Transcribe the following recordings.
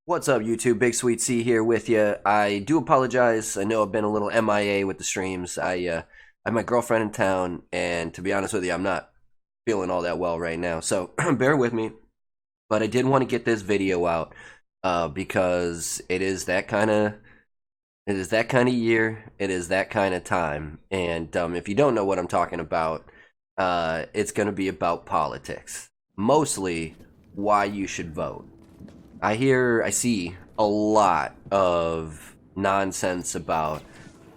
What's up, YouTube? BigSweetC here with you. I do apologize. I know I've been a little MIA with the streams. I have my girlfriend in town, and to be honest with you, I'm not feeling all that well right now. So bear with me. But I did want to get this video out because it is that kind of year. It is that kind of time. And if you don't know what I'm talking about, it's going to be about politics. Mostly why you should vote. I see a lot of nonsense about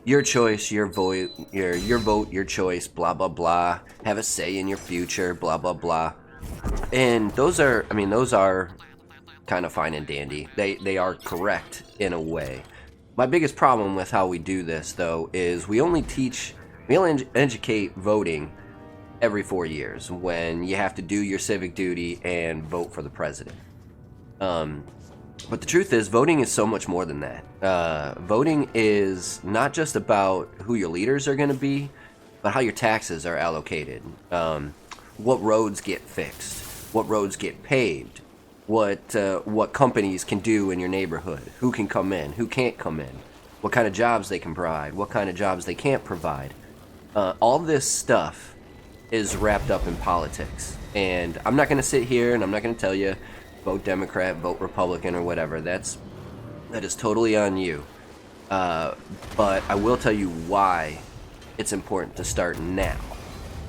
your choice, your vote, your choice, blah, blah, blah, have a say in your future, blah, blah, blah. And those are kind of fine and dandy. They are correct in a way. My biggest problem with how we do this, though, is we only educate voting every 4 years when you have to do your civic duty and vote for the president. But the truth is, voting is so much more than that. Voting is not just about who your leaders are going to be, but how your taxes are allocated. What roads get fixed, what roads get paved, what companies can do in your neighborhood, who can come in, who can't come in, what kind of jobs they can provide, what kind of jobs they can't provide. All this stuff is wrapped up in politics. And I'm not going to sit here and I'm not going to tell you, vote Democrat, vote Republican, or whatever. That is totally on you. But I will tell you why it's important to start now.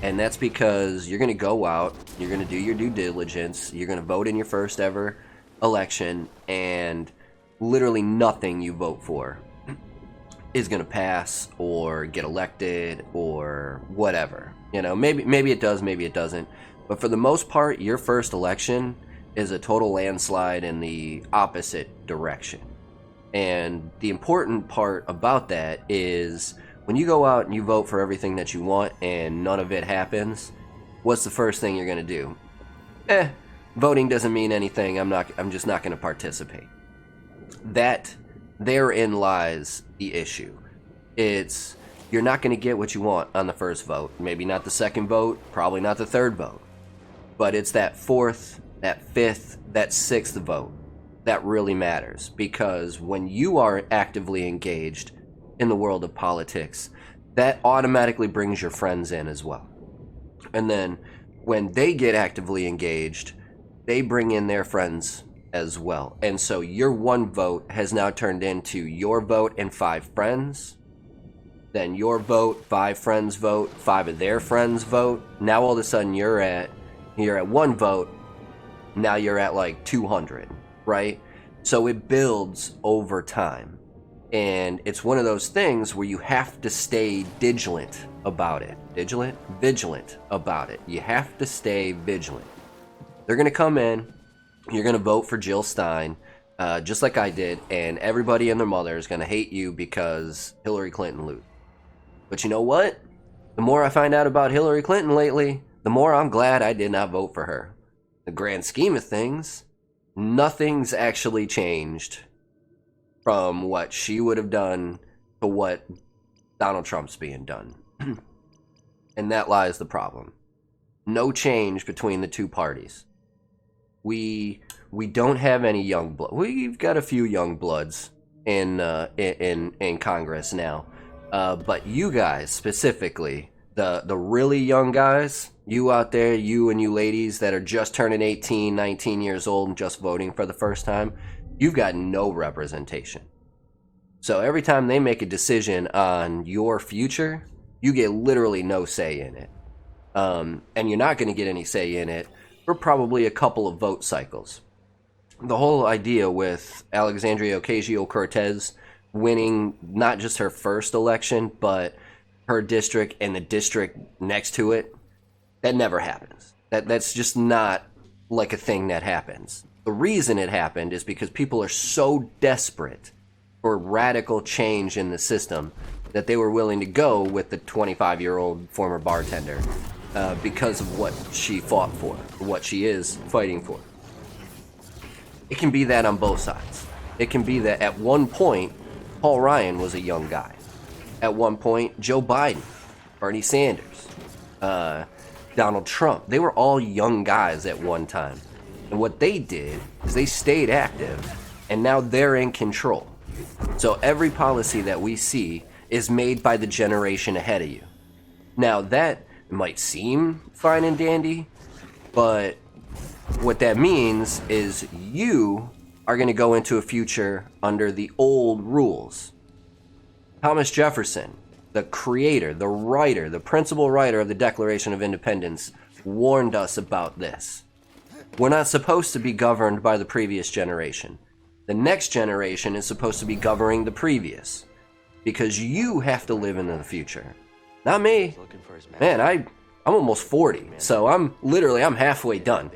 And that's because you're going to go out, you're going to do your due diligence, you're going to vote in your first ever election, and literally nothing you vote for is going to pass or get elected or whatever. You know, maybe it does, maybe it doesn't. But for the most part, your first election is a total landslide in the opposite direction. And the important part about that is when you go out and you vote for everything that you want and none of it happens, what's the first thing you're going to do? Voting doesn't mean anything. I'm just not going to participate. Therein lies the issue. It's you're not going to get what you want on the first vote. Maybe not the second vote, probably not the third vote. But it's that fourth, that fifth, that sixth vote that really matters, because when you are actively engaged in the world of politics, that automatically brings your friends in as well. And then when they get actively engaged, they bring in their friends as well. And so your one vote has now turned into your vote and 5 friends, then your vote, 5 friends vote, 5 of their friends vote. Now all of a sudden you're at 1 vote. Now you're at like 200, right? So it builds over time. And it's one of those things where you have to stay vigilant about it. Vigilant about it. You have to stay vigilant. They're going to come in. You're going to vote for Jill Stein, just like I did. And everybody and their mother is going to hate you because Hillary Clinton lose. But you know what? The more I find out about Hillary Clinton lately, the more I'm glad I did not vote for her. The grand scheme of things, nothing's actually changed from what she would have done to what Donald Trump's being done. And that lies the problem. No change between the two parties. We don't have any young blood. We've got a few young bloods in Congress now. But you guys specifically, the really young guys, you out there, you and you ladies that are just turning 18, 19 years old and just voting for the first time, you've got no representation. So every time they make a decision on your future, you get literally no say in it. And you're not going to get any say in it for probably a couple of vote cycles. The whole idea with Alexandria Cortese winning not just her first election, but her district and the district next to it, that never happens. That's just not like a thing that happens. The reason it happened is because people are so desperate for radical change in the system that they were willing to go with the 25-year-old former bartender because of what she fought for, what she is fighting for. It can be that on both sides. It can be that at one point, Paul Ryan was a young guy. At one point, Joe Biden, Bernie Sanders, Donald Trump, they were all young guys at one time. And what they did is they stayed active and now they're in control. So every policy that we see is made by the generation ahead of you. Now that might seem fine and dandy, but what that means is you are going to go into a future under the old rules. Thomas Jefferson, the creator, the writer, the principal writer of the Declaration of Independence, warned us about this. We're not supposed to be governed by the previous generation. The next generation is supposed to be governing the previous, because you have to live in the future. Not me. Man, I'm almost 40, so I'm halfway done.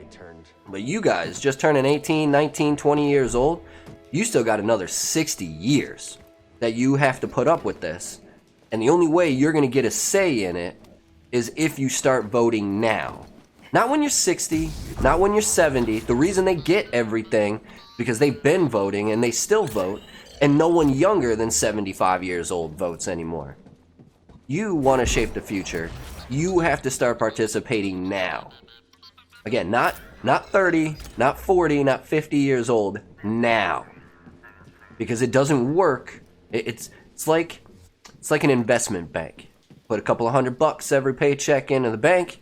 But you guys, just turning 18, 19, 20 years old, you still got another 60 years that you have to put up with this. And the only way you're going to get a say in it is if you start voting now. Not when you're 60, not when you're 70. The reason they get everything, because they've been voting and they still vote, and no one younger than 75 years old votes anymore. You want to shape the future. You have to start participating now. Again, not 30, not 40, not 50 years old, now. Because it doesn't work. It's like an investment bank. Put a couple of $100 every paycheck into the bank.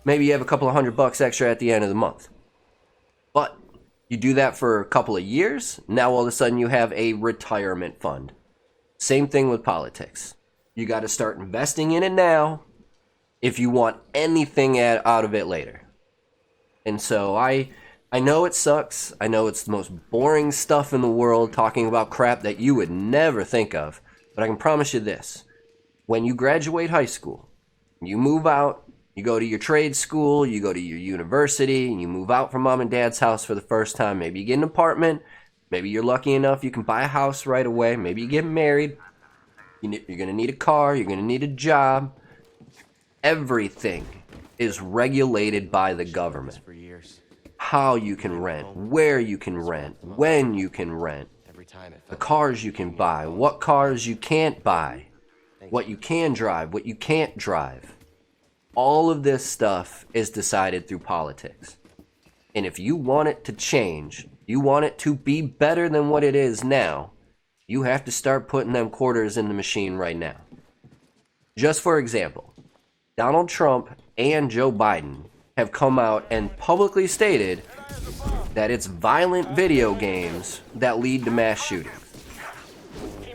Maybe you have a couple of $100 extra at the end of the month. But you do that for a couple of years, now all of a sudden you have a retirement fund. Same thing with politics. You got to start investing in it now if you want anything out of it later. And so I know it sucks. I know it's the most boring stuff in the world, talking about crap that you would never think of. But I can promise you this. When you graduate high school, you move out, you go to your trade school, you go to your university, and you move out from mom and dad's house for the first time. Maybe you get an apartment. Maybe you're lucky enough you can buy a house right away. Maybe you get married. You're going to need a car. You're going to need a job. Everything is regulated by the government. How you can rent, where you can rent, when you can rent, the cars you can buy, what cars you can't buy, what you can drive, what you can't drive. All of this stuff is decided through politics. And if you want it to change, you want it to be better than what it is now, you have to start putting them quarters in the machine right now. Just for example, Donald Trump and Joe Biden have come out and publicly stated that it's violent video games that lead to mass shootings.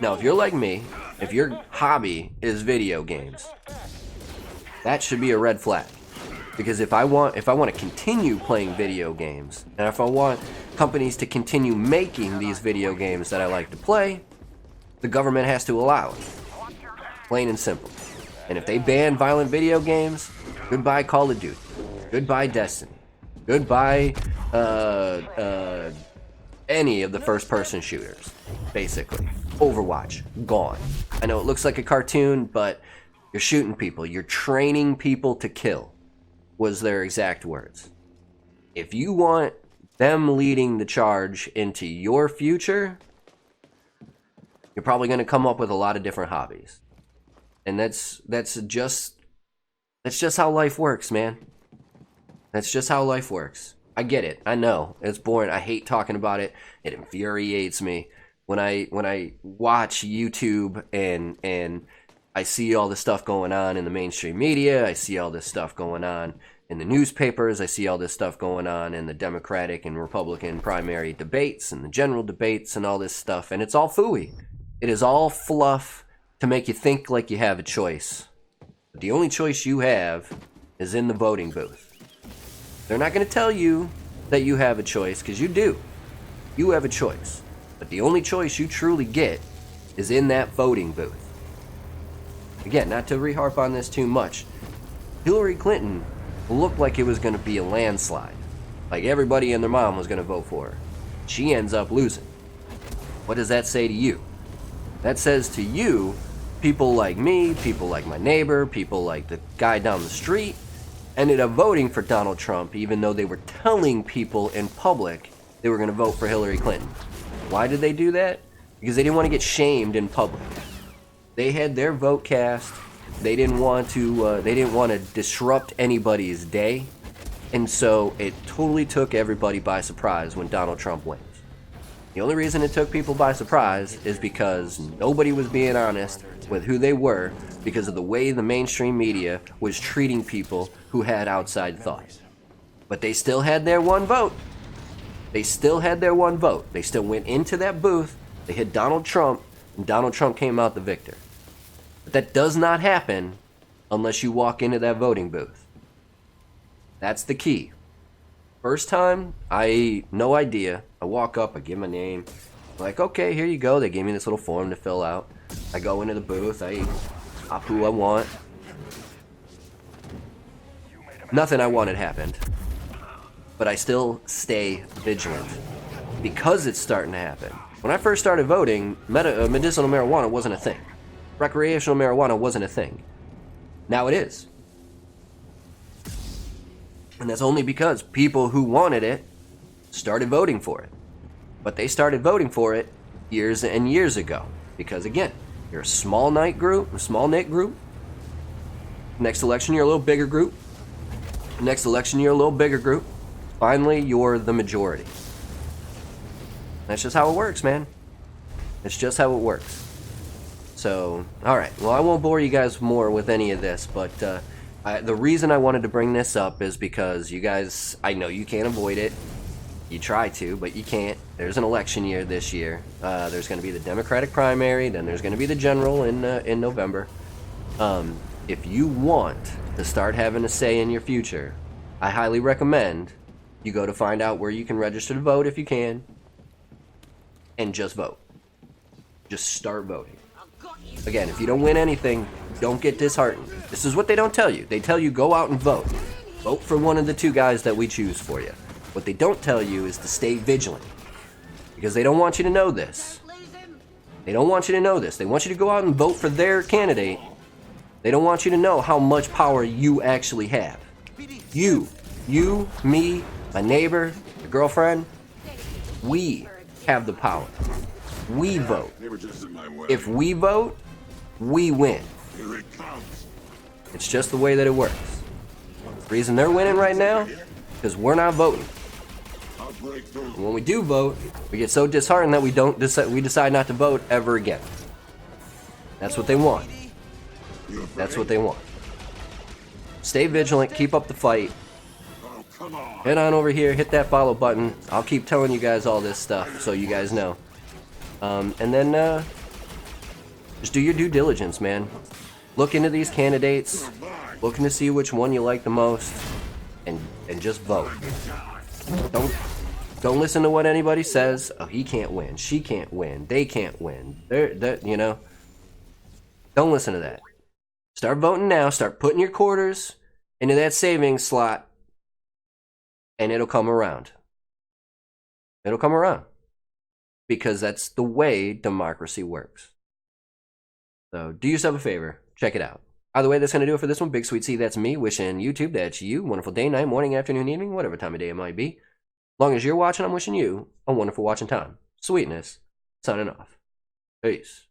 Now, if you're like me, if your hobby is video games, that should be a red flag. Because if I want to continue playing video games, and if I want companies to continue making these video games that I like to play, the government has to allow it. Plain and simple. And if they ban violent video games, goodbye Call of Duty. Goodbye Destiny. Goodbye any of the first-person shooters, basically. Overwatch, gone. I know it looks like a cartoon, but you're shooting people. You're training people to kill, was their exact words. If you want them leading the charge into your future, you're probably going to come up with a lot of different hobbies. And that's just how life works, man. That's just how life works. I get it. I know. It's boring. I hate talking about it. It infuriates me when I watch YouTube and I see all this stuff going on in the mainstream media. I see all this stuff going on in the newspapers. I see all this stuff going on in the Democratic and Republican primary debates and the general debates and all this stuff. And it's all phooey. It is all fluff to make you think like you have a choice. But the only choice you have is in the voting booth. They're not going to tell you that you have a choice, because you do. You have a choice. But the only choice you truly get is in that voting booth. Again, not to re-harp on this too much, Hillary Clinton looked like it was going to be a landslide. Like everybody and their mom was going to vote for her. She ends up losing. What does that say to you? That says to you, people like me, people like my neighbor, people like the guy down the street, ended up voting for Donald Trump, even though they were telling people in public they were going to vote for Hillary Clinton. Why did they do that? Because they didn't want to get shamed in public. They had their vote cast. They didn't want to disrupt anybody's day, and so it totally took everybody by surprise when Donald Trump wins. The only reason it took people by surprise is because nobody was being honest with who they were because of the way the mainstream media was treating people who had outside thoughts. But they still had their one vote. They still had their one vote. They still went into that booth, they hit Donald Trump, and Donald Trump came out the victor. But that does not happen unless you walk into that voting booth. That's the key. First time, no idea. I walk up, I give my name. I'm like, okay, here you go. They gave me this little form to fill out. I go into the booth, I pop who I want. Nothing I wanted happened. But I still stay vigilant because it's starting to happen. When I first started voting, medicinal marijuana wasn't a thing. Recreational marijuana wasn't a thing. Now it is. And that's only because people who wanted it started voting for it. But they started voting for it years and years ago. Because again, you're a small knit group. Next election, you're a little bigger group. Next election, you're a little bigger group. Finally, you're the majority. That's just how it works, man. It's just how it works. So, alright. Well, I won't bore you guys more with any of this, but the reason I wanted to bring this up is because you guys, I know you can't avoid it. You try to, but you can't. There's an election year this year. There's going to be the Democratic primary, then there's going to be the general in November. If you want to start having a say in your future, I highly recommend you go to find out where you can register to vote if you can, and just vote. Just start voting. Again, if you don't win anything, don't get disheartened. This is what they don't tell you. They tell you go out and vote. Vote for one of the two guys that we choose for you. What they don't tell you is to stay vigilant. Because they don't want you to know this. They don't want you to know this. They want you to go out and vote for their candidate. They don't want you to know how much power you actually have. You, me, my neighbor, your girlfriend, we have the power. We vote. If we vote, we win. It's just the way that it works. The reason they're winning right now, because we're not voting. And when we do vote, we get so disheartened that we decide not to vote ever again. That's what they want. That's what they want. Stay vigilant, keep up the fight. Head on over here, hit that follow button. I'll keep telling you guys all this stuff so you guys know. And then just do your due diligence, man. Look into these candidates, looking to see which one you like the most, and just vote. Don't listen to what anybody says. Oh, he can't win, she can't win, they can't win. You know. Don't listen to that. Start voting now. Start putting your quarters into that savings slot, and it'll come around. It'll come around. Because that's the way democracy works. So do yourself a favor. Check it out. Either way, that's going to do it for this one. BigSweetC, that's me. Wishing YouTube, that's you. Wonderful day, night, morning, afternoon, evening, whatever time of day it might be. As long as you're watching, I'm wishing you a wonderful watching time. Sweetness. Signing off. Peace.